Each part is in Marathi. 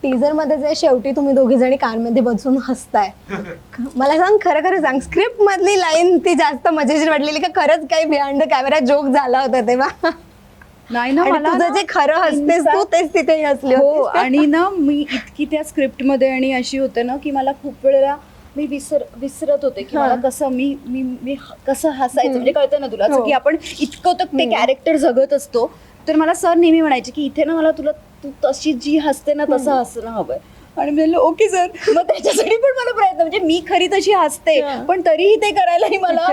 टीजर मध्ये जे शेवटी तुम्ही दोघी जणी कारमध्ये बसून हसताय, मला सांग, खरं खरं सांग, स्क्रिप्ट मधली लाईन ती जास्त मजेशीर वाटलेली का खरंच काही बिहाइंड द कॅमेरा जोक झाला होता तेव्हा? नाही ना, आणि मला तुझं जे खरं हसतेस तू तेच तिथे हसली हो. होतीस का? आणि ना मी इतकी त्या स्क्रिप्टमध्ये आणि अशी होते ना की मला खूप वेळेला मी विसरत होते की मला कसं मी कसं हसायचं, म्हणजे कळतं ना तुला, असं की आपण इतकं तर ते कॅरेक्टर जगत असतो. तर मला सर नेहमी म्हणायचे की इथे ना मला तुला तू तशी जी हसते ना तसं हसणं हवंय. आणि मी म्हणलं ओके सर. मग त्याच्यासाठी पण मला प्रयत्न, म्हणजे मी खरी तशी हसते पण तरीही ते करायलाही मला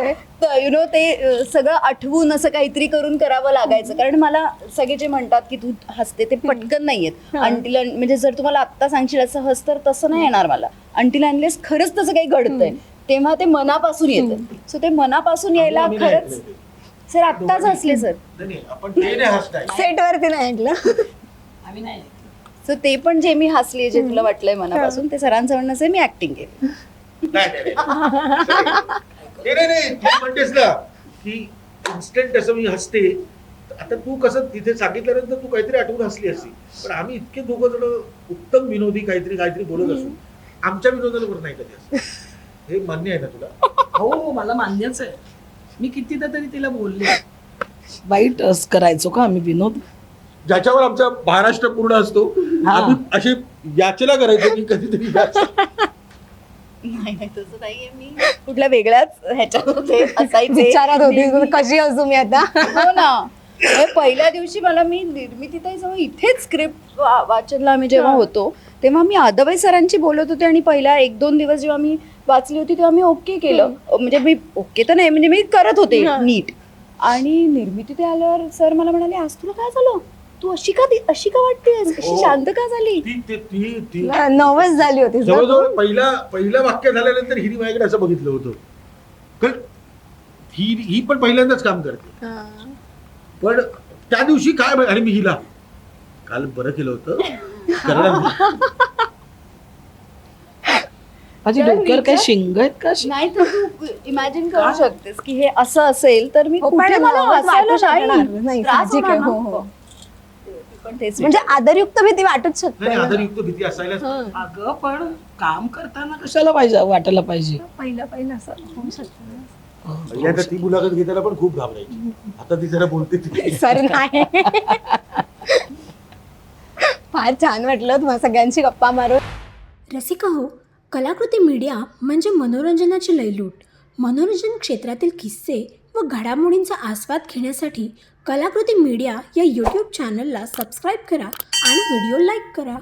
यु नो ते सगळं आठवून असं काहीतरी करून करावं लागायचं. कारण मला सगळे जे म्हणतात की तू हसते ते पटकन नाही येत. अंटिल, म्हणजे जर तुम्हाला आत्ता सांगशील असं हस, तर तसं नाही येणार मला. अंटिल अनलेस खरंच तसं काही घडतंय तेव्हा ते मनापासून येतं. सो ते मनापासून यायला खरंच सर आत्ताच हसले सर. सेट वरती नाही ऐकलं. सो ते पण जे मी हसले, जे तुला वाटलंय मनापासून, ते सरांचं म्हणणं आहे मी ऍक्टिंग केली. नाही तू म्हणतेस ना की इन्स्टंट असं मी हसते. आता तू कसं तिथे सांगितल्यानंतर तू काहीतरी आठवून हसली असती, पण आम्ही इतके दोघं जण उत्तम विनोदी काहीतरी बोलत असू, आमच्या विनोदाला बरं नाही कधी असं. हे मान्य आहे ना तुला? हो, मला मान्यच आहे. मी कितीदा तरी तिला बोलले, वाईट करायचो का आम्ही विनोद, ज्याच्यावर आमचा महाराष्ट्र पूर्ण असतो. आम्ही असे याचना करायचो की कधीतरी नाही तसं नाहीये. मी कुठल्या वेगळ्याच ह्याच्यामध्ये असायचे, विचारात होती कशी असू मी आता. हो ना. पहिल्या दिवशी मला मी निर्मितीताई जवळ इथेच स्क्रिप्ट वाचनला आम्ही जेव्हा होतो तेव्हा मी आदबाई सरांची बोलत होते आणि पहिल्या 1-2 दिवस जेव्हा मी वाचली होती तेव्हा मी ओके केलं. म्हणजे मी ओके तर नाही, म्हणजे मी करत होते नीट. आणि निर्मिती आल्यावर सर मला म्हणाले, आज तुला काय झालं, तू अशी का वाटतेस, अशी शांत का झाली? नर्वस झाली होती. जवळजवळ पहिलं वाक्य झाल्यानंतर हिरी माझ्याकडे असं बघितलं होतं, कारण ही पण पहिल्यांदाच काम करते. पण त्या दिवशी काय, आणि मी हिला काल बरं केलं होतं माझी डोक्यावर काय शिंग आहेत का? नाही तर तू इमॅजिन करू शकतेस की हे असं असेल तर मी हो, पण कुठे मला वाटू हसायला शकणार नाही. नाही, त्रास साहजिक आहे. होणार हो, ना. हो. पण तेच म्हणजे आदरयुक्त भीती वाटूच शकते. नाही, आदरयुक्त भीती असायलाच पाहिजे. अगं पण काम करताना कशाला वाटायला पाहिजे. पहिलं असं होऊ शकतं. पहिल्यांदा ती मुलाखत घेताना पण खूप घाबरायची. आता ती जरा बोलते ती. सर नाही. फार छान वाटलं तुम्हाला सगळ्यांची गप्पा मारून. रसिका हो, कलाकृती मीडिया म्हणजे मनोरंजनाची लयलूट. मनोरंजन क्षेत्रातील किस्से व घडामोडींचा आस्वाद घेण्यासाठी कलाकृती मीडिया या यूट्यूब चॅनलला सबस्क्राईब करा आणि व्हिडिओ लाईक करा.